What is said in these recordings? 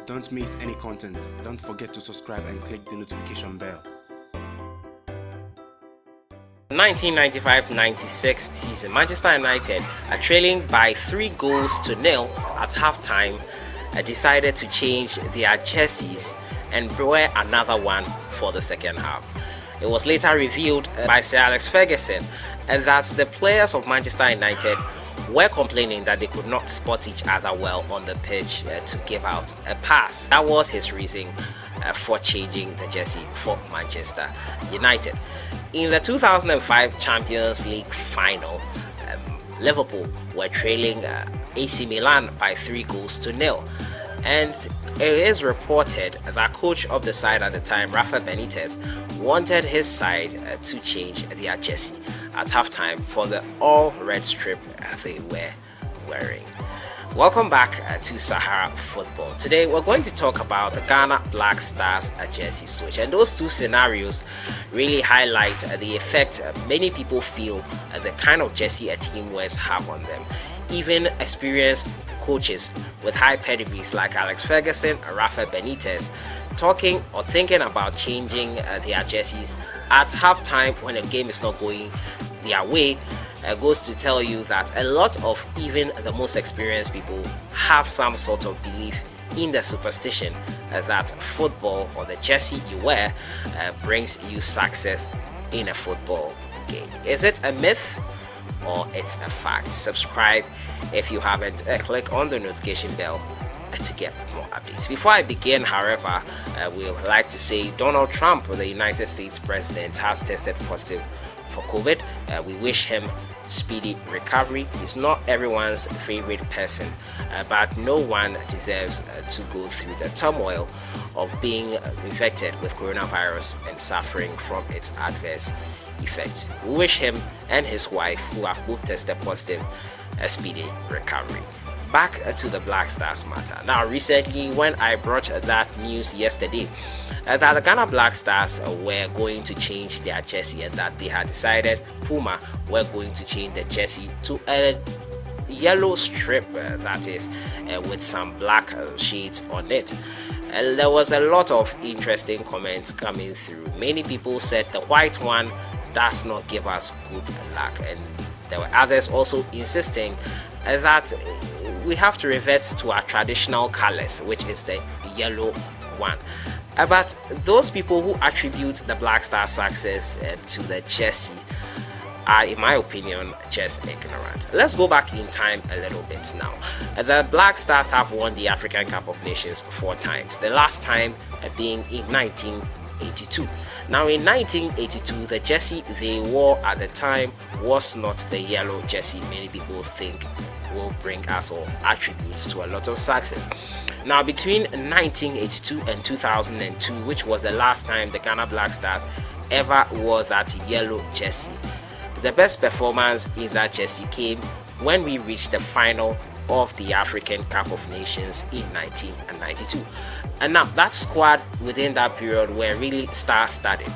Don't miss any content. Don't forget to subscribe and click the notification bell. 1995-96 season, Manchester United are trailing by 3-0 at halftime, decided to change their jerseys and wear another one for the second half. It was later revealed by Sir Alex Ferguson that the players of Manchester United were complaining that they could not spot each other well on the pitch to give out a pass. That was his reason for changing the jersey for Manchester United. In the 2005 Champions League final, Liverpool were trailing AC Milan by 3-0, and it is reported that coach of the side at the time, Rafa Benitez, wanted his side to change their jersey at halftime for the all-red strip they were wearing. Welcome back to Sahara Football. Today we're going to talk about the Ghana Black Stars jersey switch, and those two scenarios really highlight the effect many people feel the kind of jersey a team wears have on them. Even experienced coaches with high pedigrees like Alex Ferguson and Rafa Benitez talking or thinking about changing their jerseys at halftime when a game is not going their way goes to tell you that a lot of even the most experienced people have some sort of belief in the superstition that football or the jersey you wear brings you success in a football game. Is it a myth or it's a fact? Subscribe if you haven't. Click on the notification bell to get more updates. Before I begin, however, we would like to say Donald Trump, the United States president, has tested positive for COVID. We wish him speedy recovery. He's not everyone's favorite person, but no one deserves to go through the turmoil of being infected with coronavirus and suffering from its adverse effects. We wish him and his wife, who have both tested positive, a speedy recovery. Back to the Black Stars matter. Now, recently, when I brought that news yesterday, that the Ghana Black Stars were going to change their jersey and that they had decided Puma were going to change the jersey to a yellow strip, that is, with some black shades on it. And there was a lot of interesting comments coming through. Many people said the white one does not give us good luck, and there were others also insisting that we have to revert to our traditional colors, which is the yellow one. But those people who attribute the Black Star success to the jersey are, in my opinion, just ignorant. Let's go back in time a little bit now. The Black Stars have won the African Cup of Nations 4 times, the last time being in 1982. Now, in 1982, the jersey they wore at the time was not the yellow jersey many people think will bring us or attributes to a lot of success. Now, between 1982 and 2002, which was the last time the Ghana Black Stars ever wore that yellow jersey, the best performance in that jersey came when we reached the final of the African Cup of Nations in 1992. And now that squad within that period were really star-studded,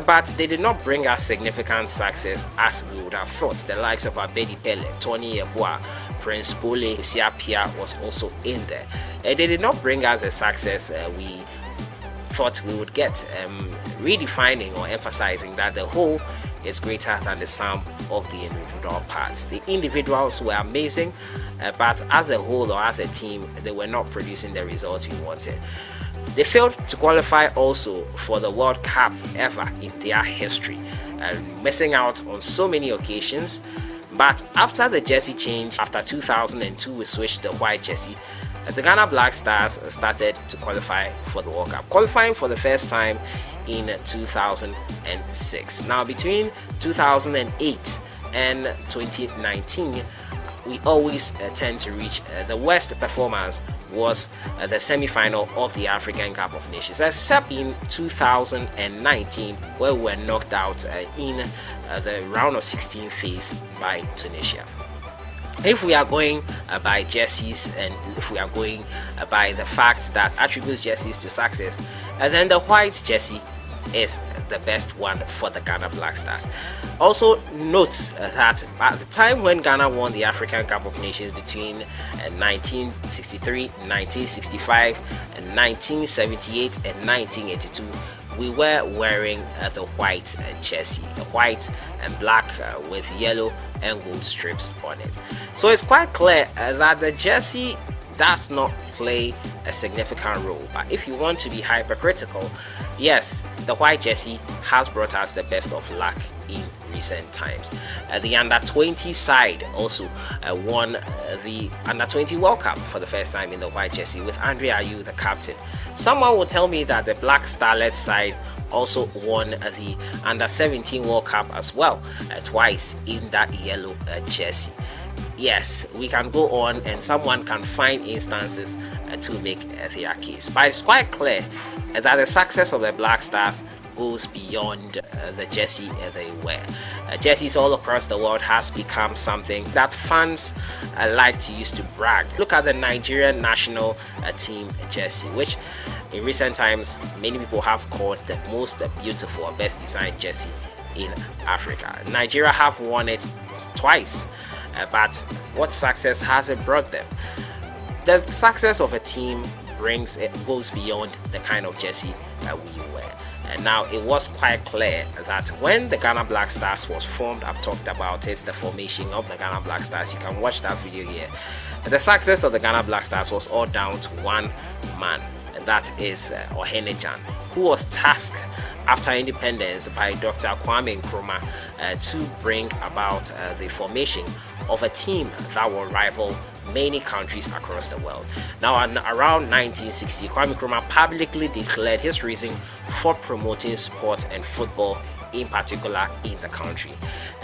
but they did not bring us significant success as we would have thought. The likes of Abedi Pele, Tony Yeboah, Prince Pole, Siapia was also in there. They did not bring us the success we thought we would get, redefining or emphasizing that the whole is greater than the sum of the individual parts. The individuals were amazing, but as a whole or as a team, they were not producing the results we wanted. They failed to qualify also for the World Cup ever in their history, missing out on so many occasions. But after the jersey change, after 2002, we switched the white jersey. The Ghana Black Stars started to qualify for the World Cup, qualifying for the first time in 2006. Now, between 2008 and 2019, we always tend to reach the worst performance was the semi-final of the African Cup of Nations, except in 2019, where we were knocked out in the round of 16 phase by Tunisia. If we are going by jerseys, and if we are going by the fact that attributes jerseys to success, then the white jersey is the best one for the Ghana Black Stars. Also note that at the time when Ghana won the African Cup of Nations between 1963, 1965, and 1978 and 1982, we were wearing the white jersey, white and black with yellow and gold strips on it. So it's quite clear that the jersey does not play a significant role. But if you want to be hypercritical, yes, the white jersey has brought us the best of luck in recent times. The under-20 side also won the under-20 World Cup for the first time in the white jersey with Andre Ayew the captain. Someone will tell me that the Black Starlet side also won the under-17 World Cup as well, twice in that yellow jersey. Yes, we can go on and someone can find instances to make their case, but it's quite clear that the success of the Black Stars goes beyond the jersey they wear. Jerseys all across the world has become something that fans like to use to brag. Look at the Nigerian national team jersey, which in recent times many people have called the most beautiful or best designed jersey in Africa. Nigeria have won it twice, but what success has it brought them? The success of a team goes beyond the kind of jersey that we wear. And now it was quite clear that when the Ghana Black Stars was formed, I've talked about it, the formation of the Ghana Black Stars. You can watch that video here. The success of the Ghana Black Stars was all down to one man, and that is Ohenejan, who was tasked after independence by Dr. Kwame Nkrumah to bring about the formation of a team that will rival many countries across the world. Now, around 1960, Kwame Nkrumah publicly declared his reason for promoting sport and football in particular in the country.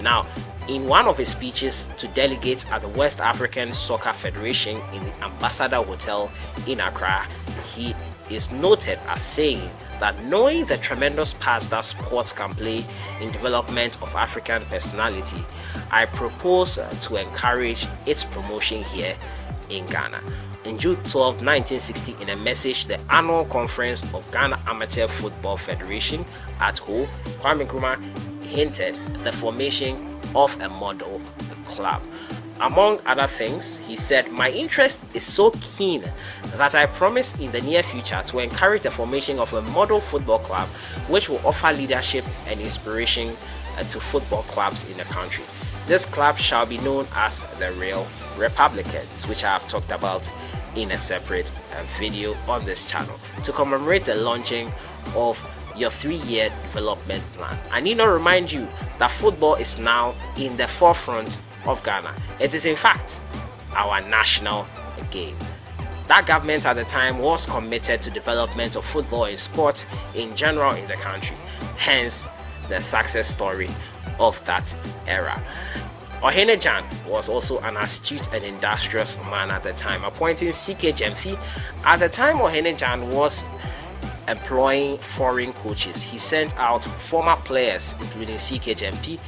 Now, in one of his speeches to delegates at the West African Soccer Federation in the Ambassador Hotel in Accra, he is noted as saying that knowing the tremendous parts that sports can play in development of African personality, I propose to encourage its promotion here in Ghana. In June 12, 1960, in a message to the annual conference of Ghana Amateur Football Federation at Ho, Kwame Nkrumah hinted the formation of a model club. Among other things, he said, "My interest is so keen that I promise in the near future to encourage the formation of a model football club which will offer leadership and inspiration to football clubs in the country. This club shall be known as the Real Republicans," which I have talked about in a separate video on this channel, to commemorate the launching of your 3-year development plan. I need not remind you that football is now in the forefront of Ghana. It is in fact our national game. That government at the time was committed to development of football and sport in general in the country, hence the success story of that era. Ohenejan was also an astute and industrious man at the time, appointing C.K. Jemfi. At the time Ohenejan was employing foreign coaches, he sent out former players, including C.K. Jemfi,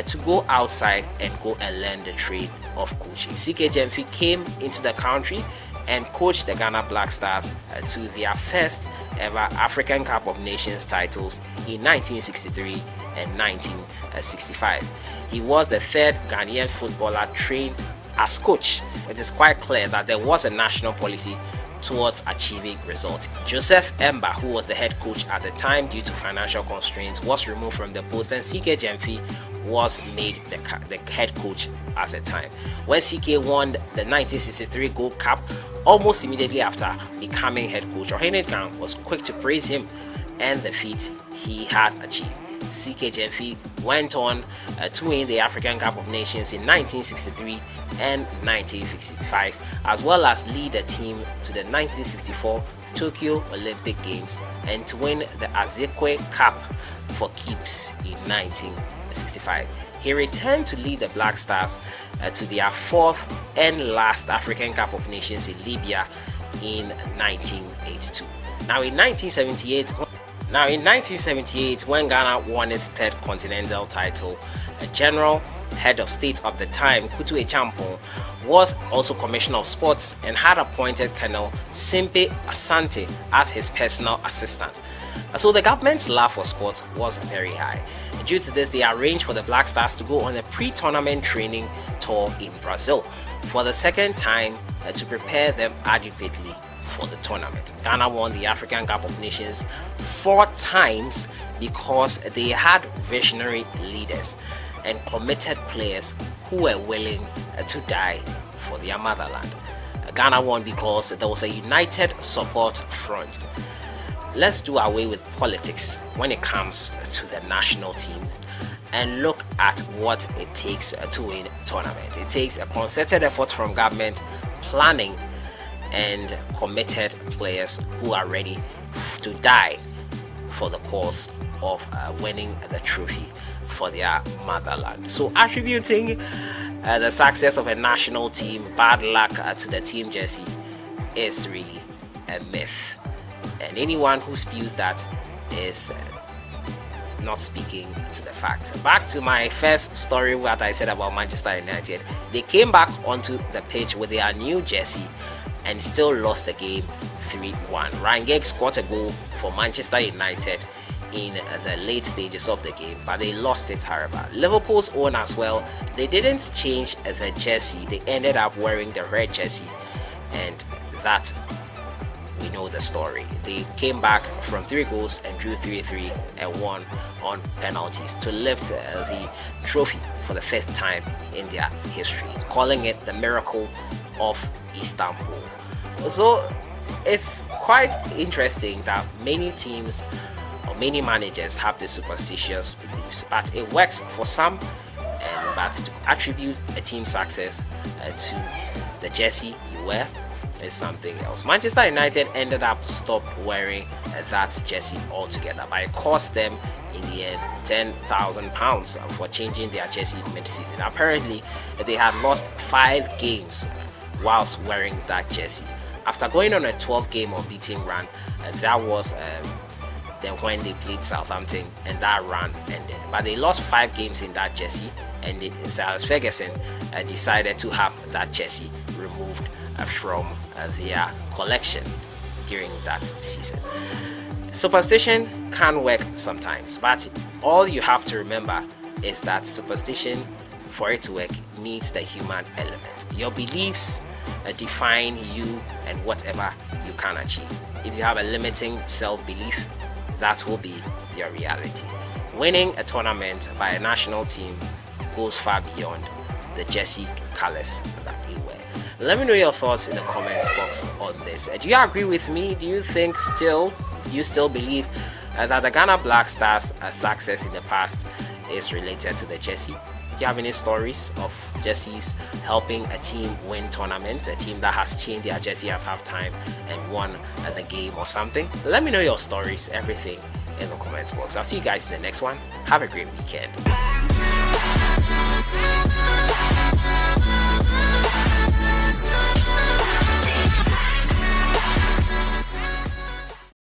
to go outside and go and learn the trade of coaching. C.K. Jemfi came into the country and coached the Ghana Black Stars to their first ever African Cup of Nations titles in 1963 and 1965. He was the third Ghanaian footballer trained as coach. It is quite clear that there was a national policy towards achieving results. Joseph Emba, who was the head coach at the time due to financial constraints, was removed from the post, and C.K. Jemfi was made the head coach at the time. When C.K. won the 1963 Gold Cup, almost immediately after becoming head coach, Ohenejan was quick to praise him and the feat he had achieved. C.K. Jemfi went on to win the African Cup of Nations in 1963 and 1965, as well as lead the team to the 1964 Tokyo Olympic Games and to win the Azekwe Cup for keeps in 1965. He returned to lead the Black Stars to their fourth and last African Cup of Nations in Libya in 1982. Now in 1978, when Ghana won its third continental title, a general head of state of the time, Kutu Echampong, was also Commissioner of Sports and had appointed Colonel Simpe Asante as his personal assistant. So the government's love for sports was very high. Due to this, they arranged for the Black Stars to go on a pre-tournament training tour in Brazil for the second time to prepare them adequately for the tournament. Ghana won the African Cup of Nations 4 times because they had visionary leaders and committed players who were willing to die for their motherland. Ghana won because there was a united support front. Let's do away with politics when it comes to the national teams and look at what it takes to win a tournament. It takes a concerted effort from government, planning, and committed players who are ready to die for the cause of winning the trophy for their motherland. So attributing the success of a national team bad luck to the team jersey is really a myth, and anyone who spews that is not speaking to the fact. Back to my first story, what I said about Manchester United. They came back onto the pitch with their new jersey and still lost the game 3-1. Ryan Giggs scored a goal for Manchester United in the late stages of the game, but they lost it, however. Liverpool's own as well, they didn't change the jersey. They ended up wearing the red jersey, and that we know the story. They came back from 3 goals and drew 3-3 and won on penalties to lift the trophy for the first time in their history, calling it the miracle of Istanbul. So it's quite interesting that many teams or many managers have the superstitious beliefs, but it works for some. But to attribute a team success to the jersey you wear is something else. Manchester United ended up stop wearing that jersey altogether, but it cost them in the end £10,000 for changing their jersey mid-season. Apparently, they had lost 5 games whilst wearing that jersey. After going on a 12-game unbeaten run, that was then when they played Southampton, and that run ended. But they lost 5 games in that jersey, and Sir Alex Ferguson decided to have that jersey removed from their collection during that season. Superstition can work sometimes, but all you have to remember is that superstition, for it to work, needs the human element. Your beliefs define you and whatever you can achieve. If you have a limiting self-belief, that will be your reality. Winning a tournament by a national team goes far beyond the jersey colors that they wear. Let me know your thoughts in the comments box on this. Do you agree with me? Do you still believe that the Ghana Black Stars' success in the past is related to the jersey? Do you have any stories of jerseys helping a team win tournaments, a team that has changed their jersey at halftime and won the game or something? Let me know your stories, everything in the comments box. I'll see you guys in the next one. Have a great weekend.